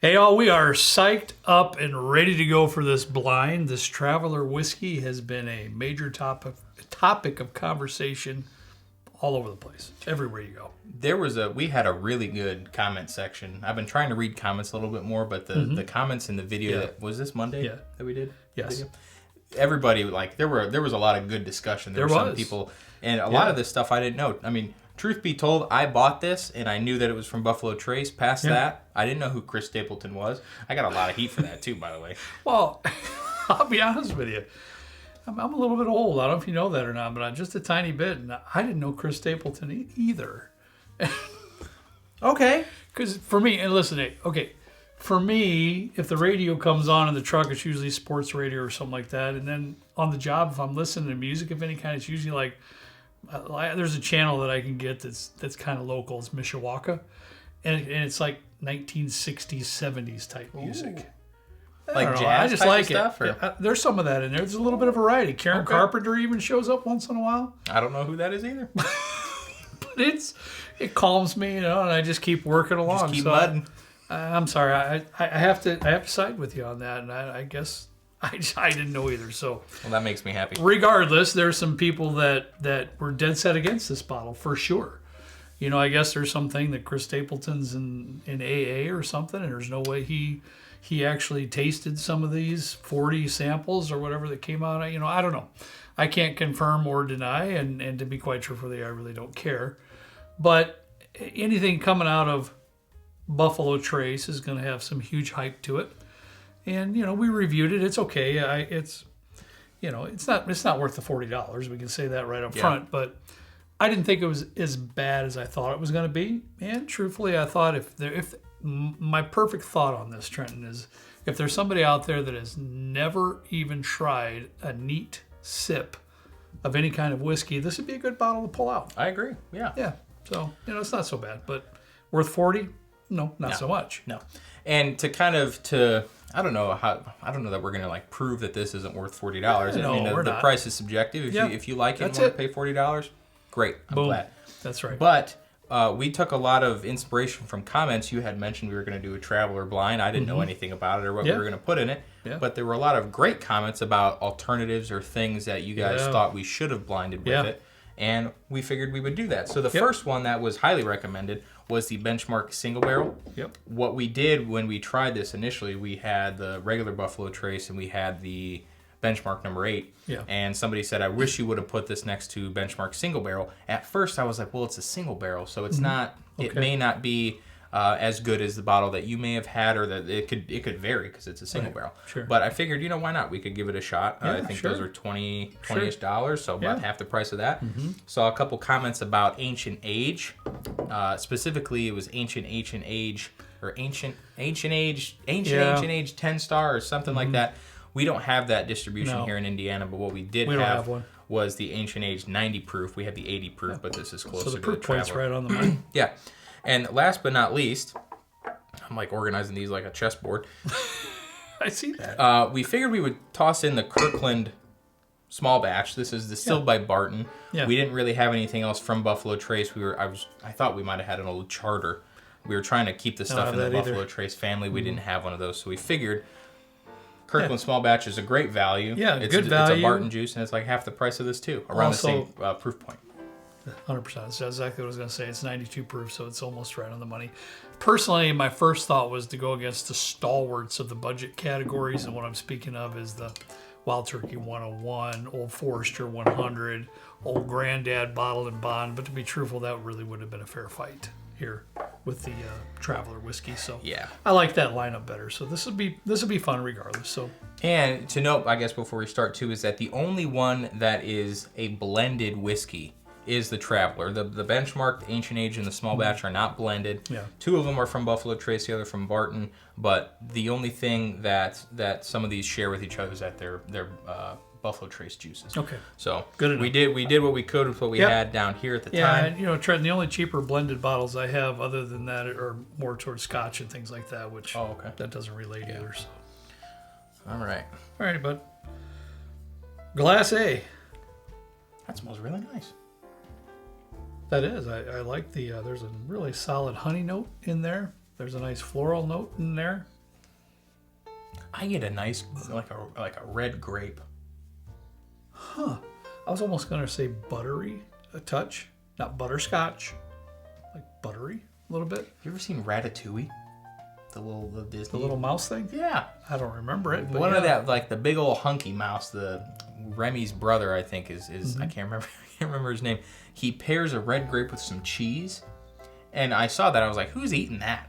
Hey, all, we are psyched up and ready to go for this blind. This Traveler whiskey has been a major topic of conversation all over the place, everywhere you go. We had a really good comment section. I've been trying to read comments a little bit more, but the comments in the video was this Monday that we did? Yes. Video? Everybody, like, there was a lot of good discussion. There were some people, and a lot of this stuff I didn't know. I mean, truth be told, I bought this and I knew that it was from Buffalo Trace. Past that, I didn't know who Chris Stapleton was. I got a lot of heat for that too, by the way. Well, I'll be honest with you. I'm a little bit old. I don't know if you know that or not, but just a tiny bit. And I didn't know Chris Stapleton either. Okay. Because for me, and listen, for me, if the radio comes on in the truck, it's usually sports radio or something like that. And then on the job, if I'm listening to music of any kind, it's usually like, there's a channel that I can get that's kind of local. It's Mishawaka, and it's like 1960s, 70s type music. Like jazz I just type like of stuff? Or? There's some of that in there. There's a little bit of variety. Karen Carpenter even shows up once in a while. I don't know who that is either. But it calms me, and I just keep working along. Just keep mudding. I'm sorry. I have to side with you on that, and I guess I didn't know either. So well, that makes me happy. Regardless, there's some people that were dead set against this bottle for sure. I guess there's something that Chris Stapleton's in AA or something, and there's no way he actually tasted some of these 40 samples or whatever that came out. I don't know. I can't confirm or deny, and to be quite truthful, I really don't care. But anything coming out of Buffalo Trace is going to have some huge hype to it. And we reviewed it. It's okay. It's not worth the $40. We can say that right up front. But I didn't think it was as bad as I thought it was going to be. And truthfully, I thought if my perfect thought on this, Trenton, is if there's somebody out there that has never even tried a neat sip of any kind of whiskey, this would be a good bottle to pull out. I agree. Yeah. Yeah. So it's not so bad. But worth 40? No, not so much. No. And I don't know that we're gonna prove that this isn't worth $40. No, I mean, the price is subjective. If you like it and want to pay $40, great. I'm glad. That's right. But we took a lot of inspiration from comments. You had mentioned we were going to do a Traveler blind. I didn't know anything about it or what we were going to put in it. Yeah. But there were a lot of great comments about alternatives or things that you guys thought we should have blinded with it. And we figured we would do that. So the first one that was highly recommended was the Benchmark Single Barrel. Yep. What we did when we tried this initially, we had the regular Buffalo Trace and we had the Benchmark number 8. Yeah. And somebody said, I wish you would have put this next to Benchmark Single Barrel. At first I was like, well, it's a single barrel, so it's not, it may not be as good as the bottle that you may have had, or that it could vary because it's a single barrel. Sure. But I figured, why not? We could give it a shot. I think those are $20-ish, so about half the price of that. Saw a couple comments about ancient age. Specifically, it was ancient age, or ancient age 10-star or something like that. We don't have that distribution here in Indiana, but what we did have was the ancient age 90 proof. We had the 80 proof, but this is closer to the proof point's right on the money. Yeah. And last but not least, I'm organizing these like a chessboard. I see that. We figured we would toss in the Kirkland small batch. This is distilled by Barton. Yeah. We didn't really have anything else from Buffalo Trace. I thought we might have had an old charter. We were trying to keep the stuff in the Buffalo Trace family. We didn't have one of those, so we figured Kirkland small batch is a great value. Yeah, it's good value. It's a Barton juice, and it's like half the price of this too, around the same proof point. 100%. That's exactly what I was going to say. It's 92 proof, so it's almost right on the money. Personally, my first thought was to go against the stalwarts of the budget categories, and what I'm speaking of is the Wild Turkey 101, Old Forester 100, Old Granddad Bottled and Bond. But to be truthful, that really would have been a fair fight here with the Traveler whiskey. So yeah, I like that lineup better. So this would be fun regardless. So. And to note, I guess before we start too, is that the only one that is a blended whiskey is the Traveler. The Benchmark, the Ancient Age, and the Small Batch are not blended. Yeah. 2 of them are from Buffalo Trace, the other from Barton. But the only thing that some of these share with each other is that they're Buffalo Trace juices. Okay. So good enough. we did what we could with what we had down here at the time. Yeah, and Trent, the only cheaper blended bottles I have other than that are more towards Scotch and things like that, which that doesn't relate either. So. All right. All right, bud. Glass A. That smells really nice. That is. I like the, there's a really solid honey note in there. There's a nice floral note in there. I get a nice, like a red grape. Huh. I was almost going to say buttery, a touch. Not butterscotch. Like buttery, a little bit. You ever seen Ratatouille? The Disney. The little mouse thing? Yeah. I don't remember it. But One of that, like the big old hunky mouse, the Remy's brother, I think is I can't remember his name. He pairs a red grape with some cheese. And I saw that, I was like, who's eating that?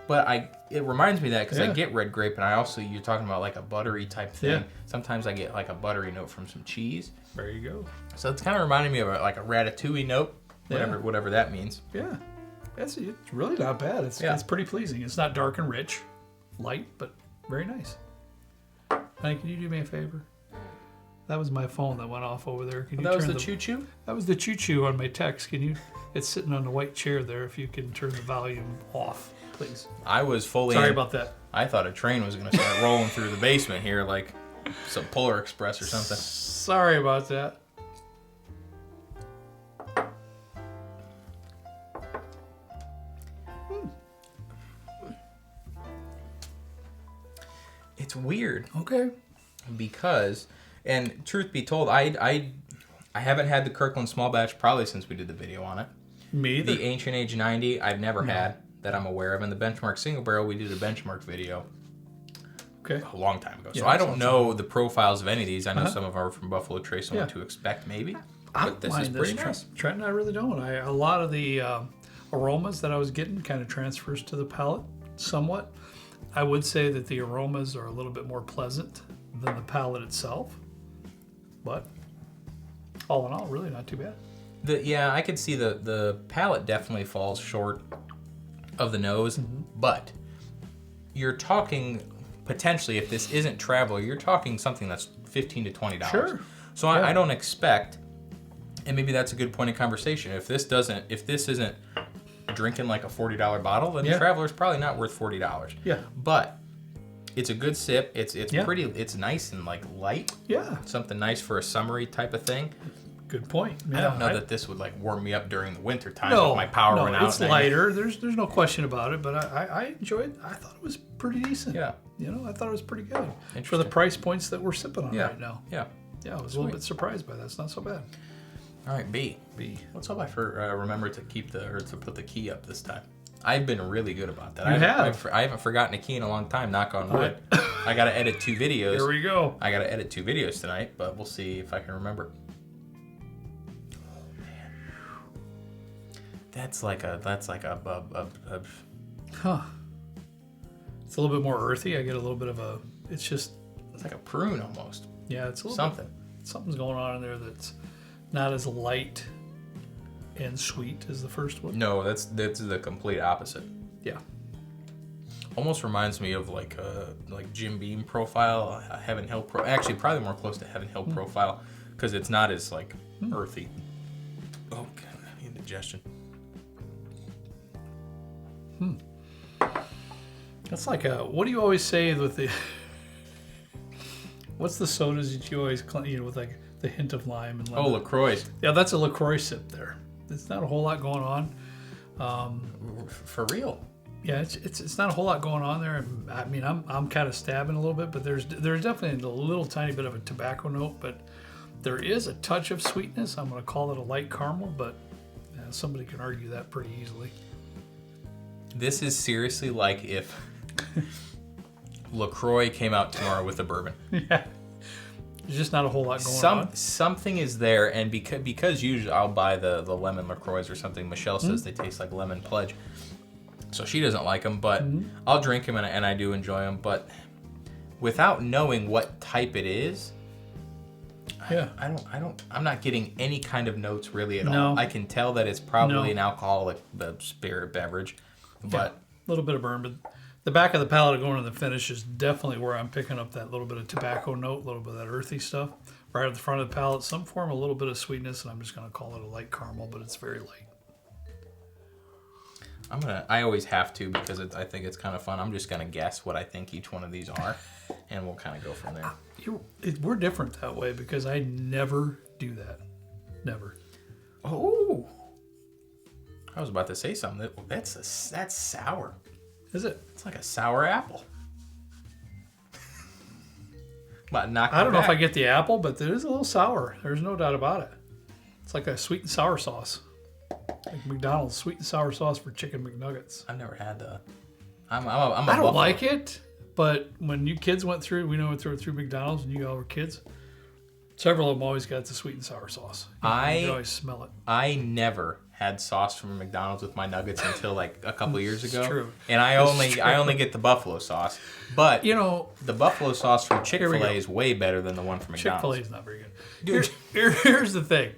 But it reminds me of that because I get red grape, and I also, you're talking about like a buttery type thing. Yeah. Sometimes I get like a buttery note from some cheese. There you go. So it's kind of reminding me of like a Ratatouille note, whatever that means. Yeah. It's really not bad. It's pretty pleasing. It's not dark and rich, light, but very nice. Honey, can you do me a favor? That was my phone that went off over there. Can you that was the choo-choo? That was the choo-choo on my text. Can you? It's sitting on the white chair there. If you can turn the volume off, please. I was fully... Sorry about that. I thought a train was going to start rolling through the basement here, like some Polar Express or something. Sorry about that. It's weird. Okay. Because, and truth be told, I haven't had the Kirkland small batch probably since we did the video on it. Me either. The Ancient Age 90, I've never had that I'm aware of. And the Benchmark Single Barrel, we did a benchmark video a long time ago. So I don't know the profiles of any of these. I know some of them are from Buffalo Trace and what to expect maybe. But this is pretty nice. Trent and I really don't. A lot of the aromas that I was getting kind of transfers to the palate somewhat. I would say that the aromas are a little bit more pleasant than the palate itself. But all in all, really not too bad. I could see the palate definitely falls short of the nose, but you're talking potentially, if this isn't travel, you're talking something that's $15 to $20. Sure. So I don't expect, and maybe that's a good point of conversation. If this isn't drinking like a $40 bottle, then the Traveler's probably not worth $40. Yeah. But it's a good sip. It's pretty. It's nice and like light. Yeah. Something nice for a summery type of thing. Good point. Yeah, I don't know that this would like warm me up during the winter time if my power went out. It's lighter. There's no question about it. But I enjoyed it. I thought it was pretty decent. Yeah. I thought it was pretty good for the price points that we're sipping on right now. Yeah. Yeah, I was a little bit surprised by that. It's not so bad. All right, B. Let's hope I remember to to put the key up this time. I've been really good about that. I haven't forgotten a key in a long time. Knock on wood. I got to edit 2 videos. Here we go. I got to edit 2 videos tonight, but we'll see if I can remember. That's like a Huh. It's a little bit more earthy. I get a little bit of a. It's like a prune almost. Yeah, it's a little something. Something's going on in there that's not as light and sweet as the first one. No, that's the complete opposite. Yeah. Almost reminds me of like Jim Beam profile, Heaven Hill actually probably more close to Heaven Hill profile because it's not as like earthy. Oh god, indigestion. That's like what do you always say with the what's the sodas that you always with like the hint of lime and lemon? Oh, LaCroix. Yeah, that's a LaCroix sip there. It's not a whole lot going on. For real. Yeah, it's not a whole lot going on there. I mean, I'm kind of stabbing a little bit, but there's definitely a little tiny bit of a tobacco note, but there is a touch of sweetness. I'm going to call it a light caramel, but somebody can argue that pretty easily. This is seriously like if LaCroix came out tomorrow with a bourbon. Yeah. There's just not a whole lot going on. Something is there, and because usually I'll buy the lemon LaCroix or something. Michelle says they taste like lemon pledge. So she doesn't like them, but I'll drink them and I do enjoy them. But without knowing what type it is, I'm not getting any kind of notes really at all. I can tell that it's probably an alcoholic spirit beverage, but a little bit of burn. But the back of the palate going to the finish is definitely where I'm picking up that little bit of tobacco note, a little bit of that earthy stuff. Right at the front of the palate, some form, a little bit of sweetness, and I'm just going to call it a light caramel, but it's very light. I always have to because I think it's kind of fun. I'm just gonna guess what I think each one of these are, and we'll kind of go from there. We're different that way because I never do that. Never. Oh, I was about to say something. That's sour. Is it? It's like a sour apple. I don't know if I get the apple, but it is a little sour. There's no doubt about it. It's like a sweet and sour sauce. Like McDonald's sweet and sour sauce for chicken McNuggets. I've never had that. I don't like it, but when you kids went through, we went through McDonald's and you all were kids. Several of them always got the sweet and sour sauce. You could always smell it. I never had sauce from McDonald's with my nuggets until like a couple years ago. It's true. And I only get the buffalo sauce. But the buffalo sauce from Chick-fil-A is way better than the one from McDonald's. Chick-fil-A is not very good. Here's the thing.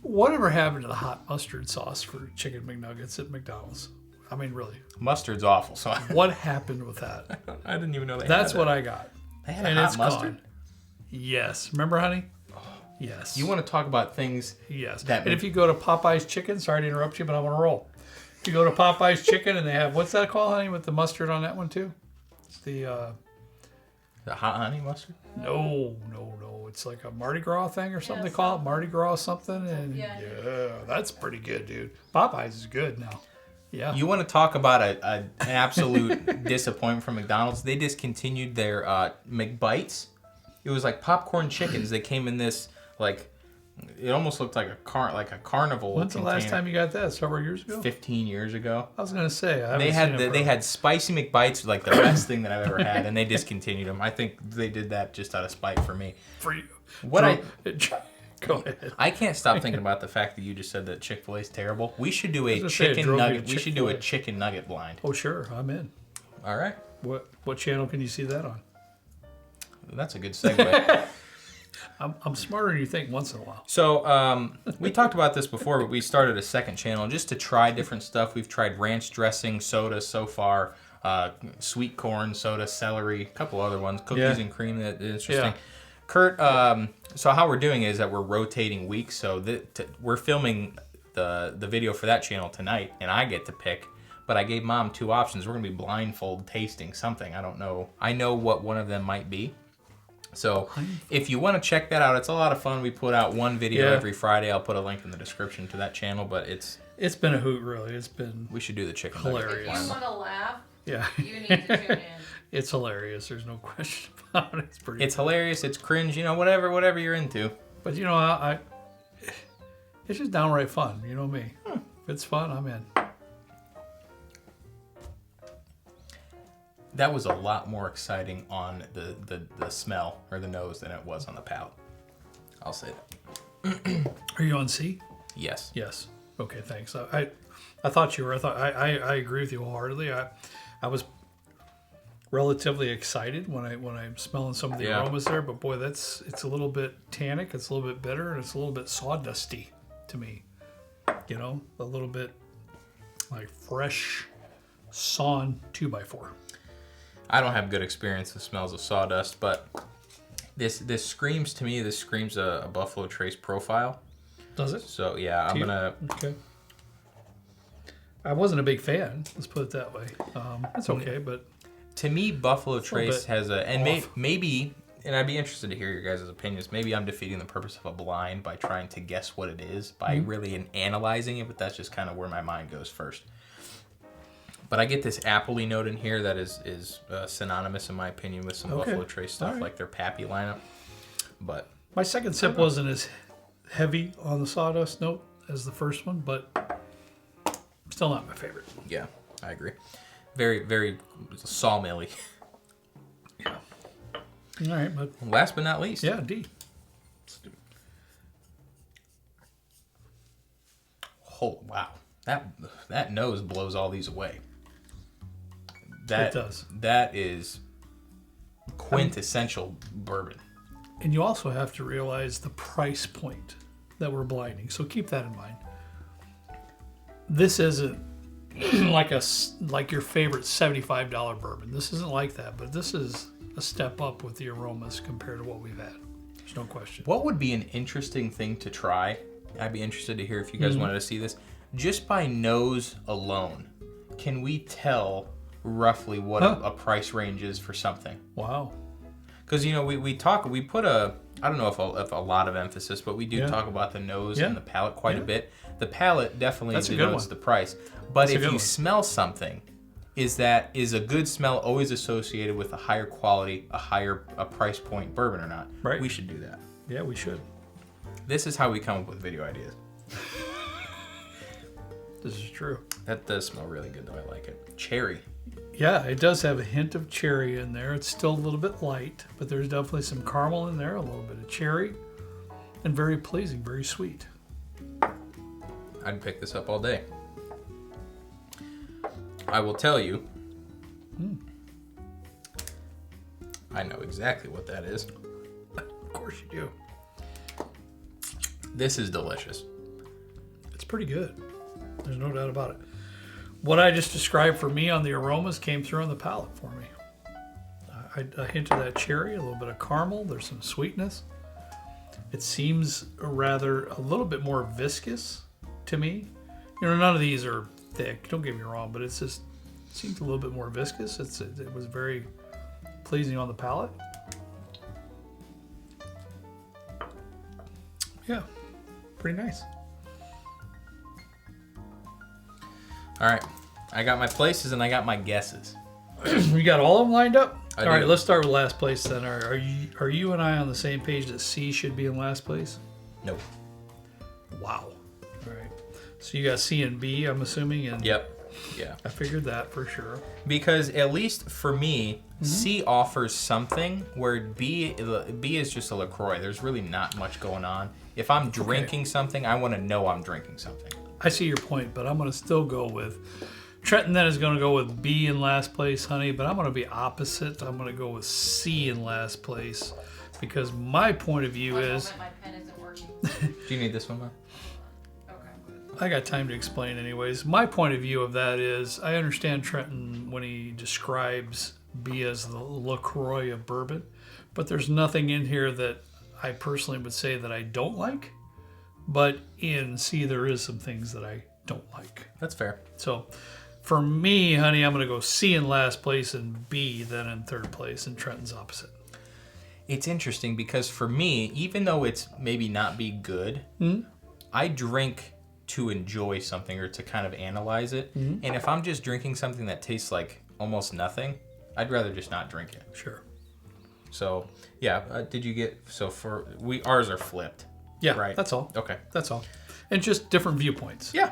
Whatever happened to the hot mustard sauce for chicken McNuggets at McDonald's? I mean, really. Mustard's awful. So what happened with that? I didn't even know they That's had what I got. They had hot mustard? Gone. Yes. Remember, honey? Yes. You want to talk about things? Yes. And if you go to Popeye's Chicken, sorry to interrupt you, but I'm on a roll. If you go to Popeye's Chicken and they have, what's that called, honey, with the mustard on that one too? It's the hot honey mustard? No. It's like a Mardi Gras thing or something. They call it Mardi Gras something. And yeah, that's pretty good, dude. Popeye's is good now. Yeah. You want to talk about an absolute disappointment from McDonald's? They discontinued their McBites. It was like popcorn chickens. They came in this it almost looked like a carnival. When's the last time you got that? Several years ago? 15 years ago. I was gonna say they had spicy McBites, like the best thing that I've ever had, and they discontinued them. I think they did that just out of spite for me. For you. Go ahead. I can't stop thinking about the fact that you just said that Chick-fil-A is terrible. We should do a chicken nugget. We should do a chicken nugget blind. Oh sure, I'm in. All right. What channel can you see that on? That's a good segue. I'm smarter than you think once in a while. So we talked about this before, but we started a second channel just to try different stuff. We've tried ranch dressing, soda so far, sweet corn soda, celery, a couple other ones, cookies and cream. That is interesting. Yeah. Kurt, so how we're doing is that we're rotating weeks. So we're filming the video for that channel tonight, and I get to pick. But I gave Mom two options. We're going to be blindfold tasting something. I don't know. I know what one of them might be. So if you want to check that out, it's a lot of fun. We put out one video every Friday. I'll put a link in the description to that channel. But it's been a hoot, really. It's been we should do the chicken hilarious. If you want to laugh, you need to tune in. It's hilarious. There's no question about it. It's hilarious. It's cringe. Whatever you're into. But it's just downright fun. You know me. If it's fun, I'm in. That was a lot more exciting on the smell or the nose than it was on the palate. I'll say that. Are you on C? Yes. Yes. Okay, thanks. I thought you were. I agree with you wholeheartedly. I was relatively excited when I'm smelling some of the aromas there, but boy, it's a little bit tannic, it's a little bit bitter, and it's a little bit sawdusty to me. A little bit like fresh sawn 2x4. I don't have good experience with smells of sawdust, but this screams to me. This screams a Buffalo Trace profile. Does it? So yeah, I'm gonna. Okay. I wasn't a big fan. Let's put it that way. It's okay, but to me, Buffalo Trace has maybe, and I'd be interested to hear your guys' opinions. Maybe I'm defeating the purpose of a blind by trying to guess what it is by really analyzing it, but that's just kind of where my mind goes first. But I get this appley note in here that is synonymous, in my opinion, with some Buffalo Trace stuff, like their Pappy lineup. But my second sip wasn't as heavy on the sawdust note as the first one, but still not my favorite. Yeah, I agree. Very, very sawmilly. Yeah. All right, but last but not least. Yeah, D. Oh, wow. That nose blows all these away. It does. That is quintessential bourbon. And you also have to realize the price point that we're blinding. So keep that in mind. This isn't like your favorite $75 bourbon. This isn't like that, but this is a step up with the aromas compared to what we've had. There's no question. What would be an interesting thing to try? I'd be interested to hear if you guys wanted to see this. Just by nose alone, can we tell roughly what a price range is for something? Wow. Because, we put I don't know if a lot of emphasis, but we do talk about the nose and the palate quite a bit. The palate definitely denotes the price. But if you smell something, is a good smell always associated with a higher quality, a price point bourbon or not? Right. We should do that. Yeah, we should. This is how we come up with video ideas. This is true. That does smell really good, though. I like it. Cherry. Yeah, it does have a hint of cherry in there. It's still a little bit light, but there's definitely some caramel in there, a little bit of cherry, and very pleasing, very sweet. I'd pick this up all day. I will tell you, I know exactly what that is. Of course you do. This is delicious. It's pretty good. There's no doubt about it. What I just described for me on the aromas came through on the palate for me. A hint of that cherry, a little bit of caramel. There's some sweetness. It seems a little bit more viscous to me. You know, none of these are thick. Don't get me wrong, but it seems a little bit more viscous. It was very pleasing on the palate. Yeah, pretty nice. All right, I got my places and I got my guesses. You got all of them lined up? All right, let's start with last place then. Are you and I on the same page that C should be in last place? Nope. Wow. All right. So you got C and B, I'm assuming? And yep. Yeah. I figured that for sure. Because at least for me, C offers something where B is just a LaCroix. There's really not much going on. If I'm drinking something, I want to know I'm drinking something. I see your point, but I'm going to still go with... Trenton then is going to go with B in last place, honey, but I'm going to be opposite. I'm going to go with C in last place because my point of view is... My pen isn't working. Do you need this one, Mom? I got time to explain anyways. My point of view of that is I understand Trenton when he describes B as the LaCroix of bourbon, but there's nothing in here that I personally would say that I don't like. But in C, there is some things that I don't like. That's fair. So for me, honey, I'm going to go C in last place and B then in third place, and Trenton's opposite. It's interesting because for me, even though it's maybe not be good, I drink to enjoy something or to kind of analyze it. And if I'm just drinking something that tastes like almost nothing, I'd rather just not drink it. Sure. So, yeah, did you get... So, ours are flipped. Yeah, right. That's all. Okay. That's all. And just different viewpoints. Yeah.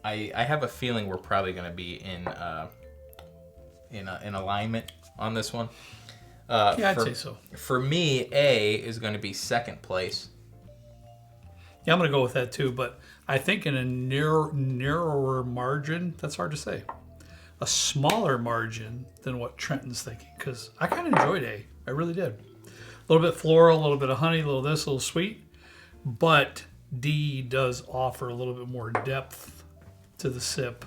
I have a feeling we're probably going to be in alignment on this one. I'd say so. For me, A is going to be second place. Yeah, I'm going to go with that too, but I think in a narrower margin, that's hard to say. A smaller margin than what Trenton's thinking, because I kind of enjoyed A. I really did. A little bit floral, a little bit of honey, a little this, a little sweet, but D does offer a little bit more depth to the sip,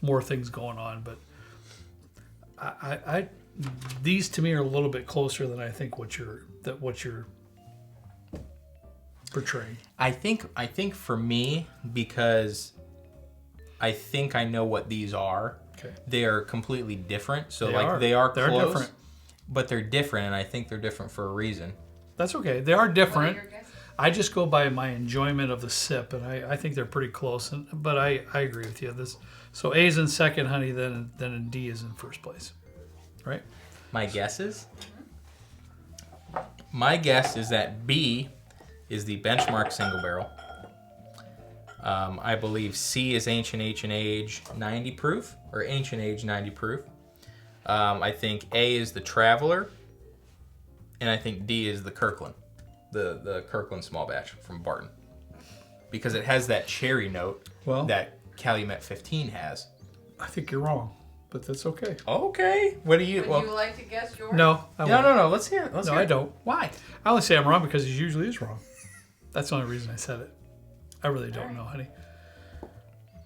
more things going on, but I these to me are a little bit closer than I think what you're portraying. I think for me, because I think I know what these are. Okay. They are completely different. So They are close, different. but they're different, and I think they're different for a reason. That's okay. They are different. What are your guesses? I just go by my enjoyment of the sip, and I think they're pretty close. But I agree with you. So A is in second, honey. Then D is in first place, right? My guesses? My guess is that B is the benchmark single barrel. I believe C is Ancient Age 90 proof, or Ancient Age 90 proof. I think A is the Traveler, and I think D is the Kirkland, the Kirkland small batch from Barton, because it has that cherry note that Calumet 15 has. I think you're wrong, but that's okay. Okay. What do you? Would you like to guess yours? No, No. Let's hear it. No, I don't. Why? I only say I'm wrong because he usually is wrong. That's the only reason I said it. I really don't know, honey.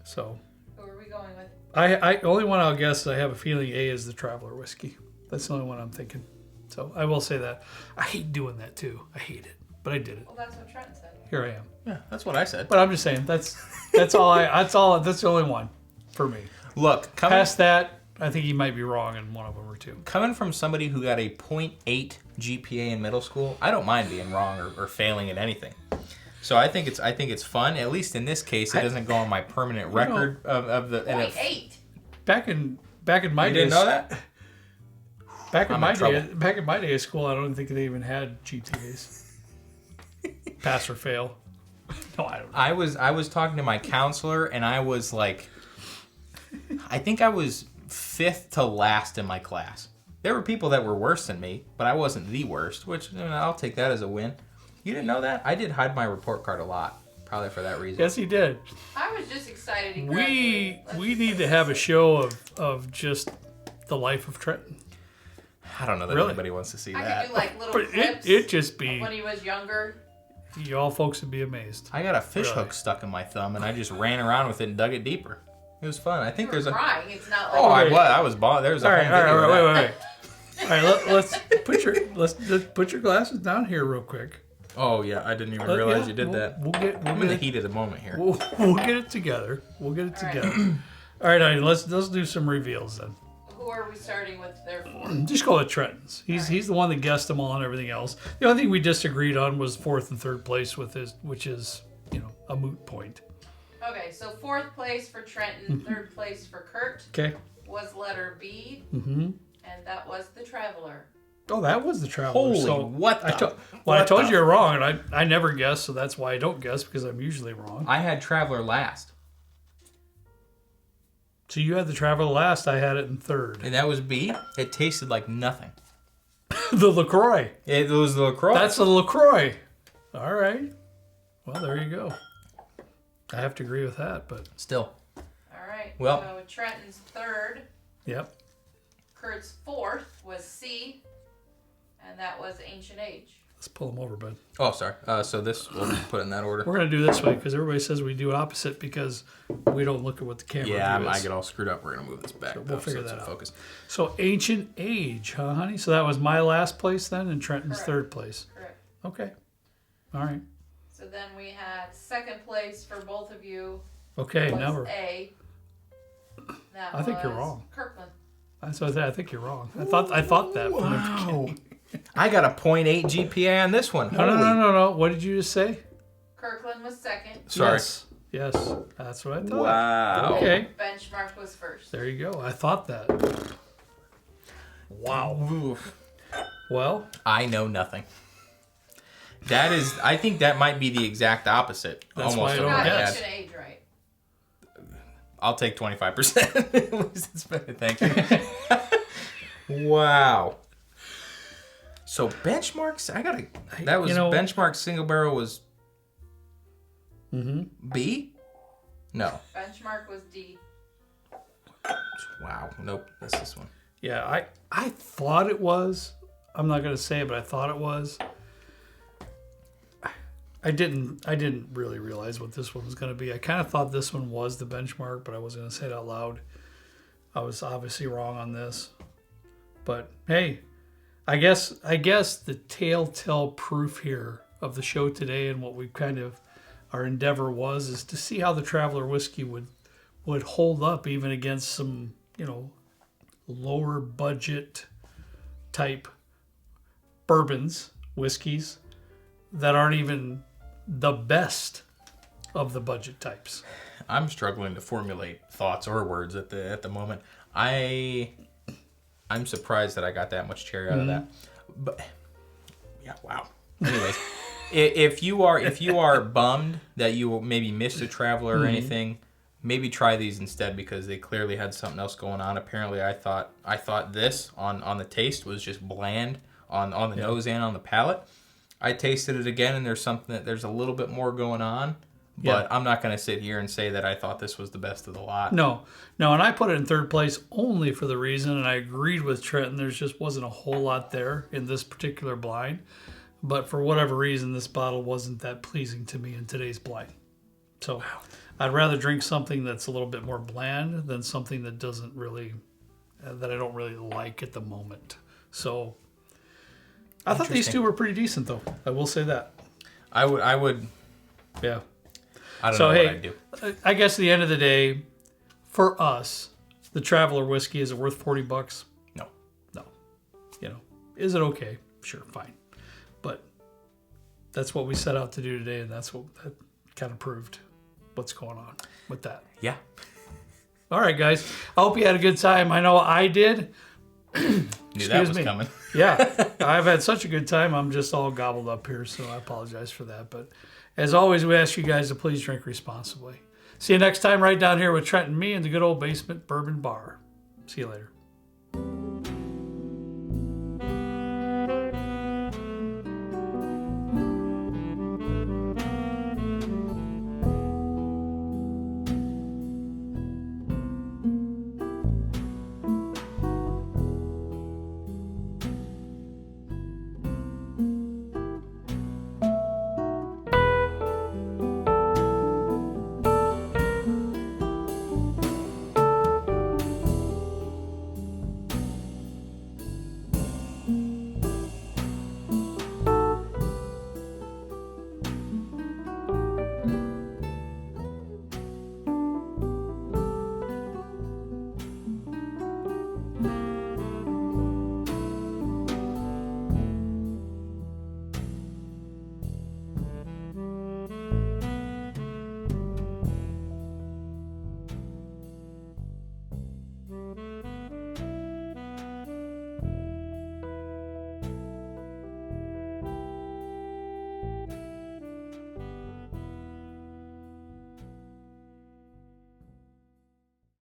So. Who are we going with? I only one I'll guess. I have a feeling A is the Traveler whiskey. That's the only one I'm thinking. So I will say that. I hate doing that too. I hate it, but I did it. Well, that's what Trent said. Here I am. Yeah, that's what I said. But I'm just saying that's all. That's the only one for me. Look, past that, I think he might be wrong in one of them or two. Coming from somebody who got a 0.8 GPA in middle school, I don't mind being wrong or failing at anything. So I think it's fun. At least in this case, it doesn't go on my permanent record of the. 0.8. Back in my You days, didn't know that? Back in my day of school, I don't think they even had GTAs. Pass or fail. No, I don't know. I was talking to my counselor, and I was like, I think I was 5th to last in my class. There were people that were worse than me, but I wasn't the worst, which I'll take that as a win. You didn't know that? I did hide my report card a lot, probably for that reason. Yes, he did. I was just excited to We graduate. need to have a show of just the life of Trenton. I don't know that Really? anybody wants to see I that. could do like little But clips it just be, when he was younger. y'all folks would be amazed. I got a fish Really? hook stuck in my thumb, and I just ran around with it and dug it deeper. It was fun. I think You there's were a. crying. It's not like Oh, I was bald. There's a All right, home all right, video of that. wait. All right, let's put your glasses down here real quick. Oh yeah, I didn't even realize you did that. We'll get I'm in the heat of the moment here. we'll get it together. We'll get it All right. together. All right, honey, let's do some reveals then. Who are we starting with there for? Just call it Trenton's. He's the one that guessed them all and everything else. The only thing we disagreed on was 4th and 3rd place with his, which is a moot point. Okay, so 4th place for Trenton, 3rd place for Kurt Okay. was letter B, Mm-hmm. and that was the Traveler. Oh, that was the Traveler. Holy, so what I the- I told you you're wrong, and I never guess, so that's why I don't guess, because I'm usually wrong. I had Traveler last, So you had the Traveler last, I had it in 3rd. and that was B. It tasted like nothing. The LaCroix. It was the LaCroix. That's the LaCroix. All right. Well, there you go. I have to agree with that, but Still. All right. Well- So Trenton's 3rd, yep. Kurt's 4th was C, and that was Ancient Age. Let's pull them over, bud. Oh, sorry. So this we'll put in that order. We're going to do this way because everybody says we do opposite because we don't look at what the camera Yeah, view is. I get all screwed up. We're gonna move this back. So we'll though, figure it's that in out. Focus. So Ancient Age, huh, honey? So that was my last place then, and Trenton's Correct. 3rd place. Correct. Okay. All right. So then we had 2nd place for both of you Okay, was now we're. A. That I think you're was wrong. Kirkland. So I think you're wrong. I thought that from the beginning. I got a 0.8 GPA on this one. No. What did you just say? Kirkland was 2nd. Sorry. Yes. That's what I thought. Wow. Okay. Benchmark was 1st. There you go. I thought that. Wow. Oof. Well, I know nothing. That is. I think that might be the exact opposite. That's almost why I of don't what Got I had. Ancient Age right. I'll take 25%. Thank you. Wow. So benchmarks, that was benchmark single barrel was B? No. Benchmark was D. Wow. Nope. That's this one. yeah, I thought it was. I'm not gonna say it, but I thought it was. I didn't really realize what this one was gonna be. I kind of thought this one was the benchmark, but I wasn't gonna say it out loud. I was obviously wrong on this. But hey, I guess the telltale proof here of the show today and what we kind of our endeavor is to see how the Traveler whiskey would hold up even against some, lower budget type bourbons, whiskeys that aren't even the best of the budget types. I'm struggling to formulate thoughts or words at the moment. I'm surprised that I got that much cherry out of that. But yeah, wow. Anyways, if you are bummed that you maybe missed a Traveler or anything, maybe try these instead because they clearly had something else going on. Apparently, I thought this on the taste was just bland on the nose and on the palate. I tasted it again, and there's a little bit more going on. But I'm not going to sit here and say that I thought this was the best of the lot. No, and I put it in 3rd place only for the reason, and I agreed with Trenton, there just wasn't a whole lot there in this particular blind. But for whatever reason, this bottle wasn't that pleasing to me in today's blind. So I'd rather drink something that's a little bit more bland than something that doesn't really, that I don't really like at the moment. So I thought these two were pretty decent, though. I will say that. I would. Yeah. I don't know what I'd do. I guess at the end of the day, for us, the Traveler whiskey, is it worth $40? No. No. Is it okay? Sure, fine. But that's what we set out to do today, and that's what that kind of proved what's going on with that. Yeah. All right, guys. I hope you had a good time. I know I did. Knew that was coming. Yeah, I've had such a good time. I'm just all gobbled up here, so I apologize for that. But as always, we ask you guys to please drink responsibly. See you next time right down here with Trent and me in the good old basement bourbon bar. See you later.